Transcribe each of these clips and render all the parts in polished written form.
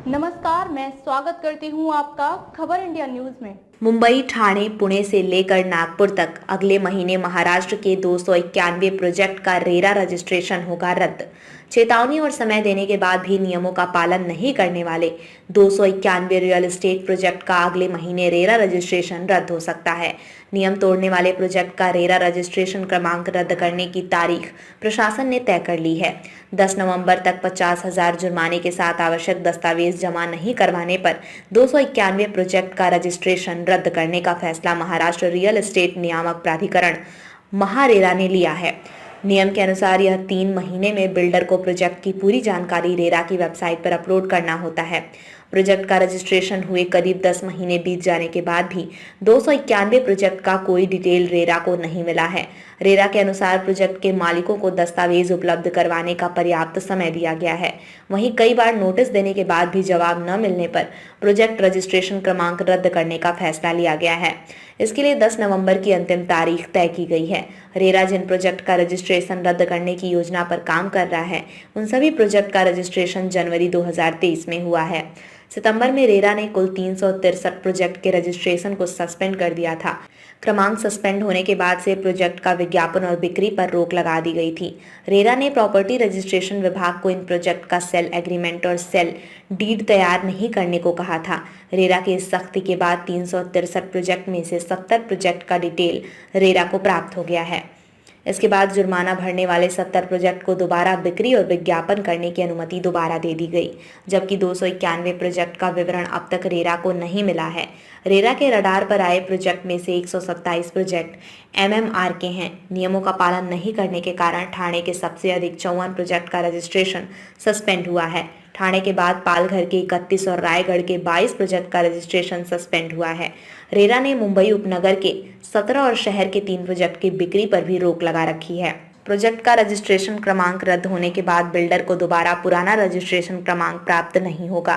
नमस्कार, मैं स्वागत करती हूँ आपका खबर इंडिया न्यूज में। मुंबई, ठाणे, पुणे से लेकर नागपुर तक अगले महीने महाराष्ट्र के 291 प्रोजेक्ट का रेरा रजिस्ट्रेशन होगा रद्द। चेतावनी और समय देने के बाद भी नियमों का पालन नहीं करने वाले 291 रियल एस्टेट प्रोजेक्ट का अगले महीने रेरा रजिस्ट्रेशन रद्द हो सकता है। नियम तोड़ने वाले प्रोजेक्ट का रेरा रजिस्ट्रेशन क्रमांक रद्द करने की तारीख प्रशासन ने तय कर ली है। 10 नवंबर तक 50,000 जुर्माने के साथ आवश्यक दस्तावेज जमा नहीं करवाने पर 291 प्रोजेक्ट का रजिस्ट्रेशन रद्द करने का फैसला महाराष्ट्र रियल एस्टेट नियामक प्राधिकरण महारेरा ने लिया है। नियम के अनुसार यह 3 महीने में बिल्डर को प्रोजेक्ट की पूरी जानकारी रेरा की वेबसाइट पर अपलोड करना होता है। प्रोजेक्ट का रजिस्ट्रेशन हुए करीब 10 महीने बीत जाने के बाद भी 291 प्रोजेक्ट का कोई डिटेल रेरा को नहीं मिला है। रेरा के अनुसार प्रोजेक्ट के मालिकों को दस्तावेज उपलब्ध करवाने का पर्याप्त समय दिया गया है। वहीं कई बार नोटिस देने के बाद भी जवाब न मिलने पर प्रोजेक्ट रजिस्ट्रेशन क्रमांक रद्द करने का फैसला लिया गया है। इसके लिए 10 नवंबर की अंतिम तारीख तय की गई है। रेरा जिन प्रोजेक्ट का रजिस्ट्रेशन रद्द करने की योजना पर काम कर रहा है, उन सभी प्रोजेक्ट का रजिस्ट्रेशन जनवरी 2023 में हुआ है। सितंबर में रेरा ने कुल 363 प्रोजेक्ट के रजिस्ट्रेशन को सस्पेंड कर दिया था। क्रमांक सस्पेंड होने के बाद से प्रोजेक्ट का विज्ञापन और बिक्री पर रोक लगा दी गई थी। रेरा ने प्रॉपर्टी रजिस्ट्रेशन विभाग को इन प्रोजेक्ट का सेल एग्रीमेंट और सेल डीड तैयार नहीं करने को कहा था। रेरा की इस सख्ती के बाद 363 प्रोजेक्ट में से 70 प्रोजेक्ट का डिटेल रेरा को प्राप्त हो गया है। इसके बाद जुर्माना भरने वाले 70 प्रोजेक्ट को दोबारा बिक्री और विज्ञापन करने की अनुमति दोबारा दे दी गई, जबकि 291 प्रोजेक्ट का विवरण अब तक रेरा को नहीं मिला है। रेरा के रडार पर आए प्रोजेक्ट में से 127 प्रोजेक्ट एमएमआर के हैं। नियमों का पालन नहीं करने के कारण ठाणे के सबसे अधिक 54 प्रोजेक्ट का रजिस्ट्रेशन सस्पेंड हुआ है। ठाणे के बाद पालघर के 31 और रायगढ़ के 22 प्रोजेक्ट का रजिस्ट्रेशन सस्पेंड हुआ है। रेरा ने मुंबई उपनगर के 17 और शहर के 3 प्रोजेक्ट की बिक्री पर भी रोक लगा रखी है। प्रोजेक्ट का रजिस्ट्रेशन क्रमांक रद्द होने के बाद बिल्डर को दोबारा पुराना रजिस्ट्रेशन क्रमांक प्राप्त नहीं होगा।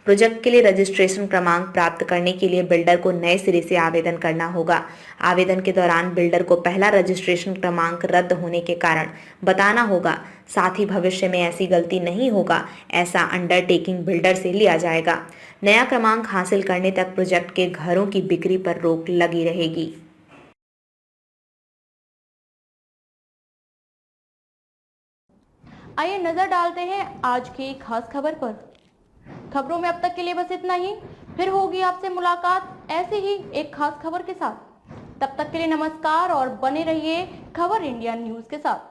प्रोजेक्ट के लिए रजिस्ट्रेशन क्रमांक प्राप्त करने के लिए बिल्डर को नए सिरे से आवेदन करना होगा। आवेदन के दौरान बिल्डर को पहला रजिस्ट्रेशन क्रमांक रद्द होने के कारण बताना होगा। साथ ही भविष्य में ऐसी गलती नहीं होगा, ऐसा अंडरटेकिंग बिल्डर से लिया जाएगा। नया क्रमांक हासिल करने तक प्रोजेक्ट के घरों की बिक्री पर रोक लगी रहेगी। आइए नजर डालते हैं आज की खास खबर पर। खबरों में अब तक के लिए बस इतना ही। फिर होगी आपसे मुलाकात ऐसे ही एक खास खबर के साथ। तब तक के लिए नमस्कार और बने रहिए खबर इंडिया न्यूज के साथ।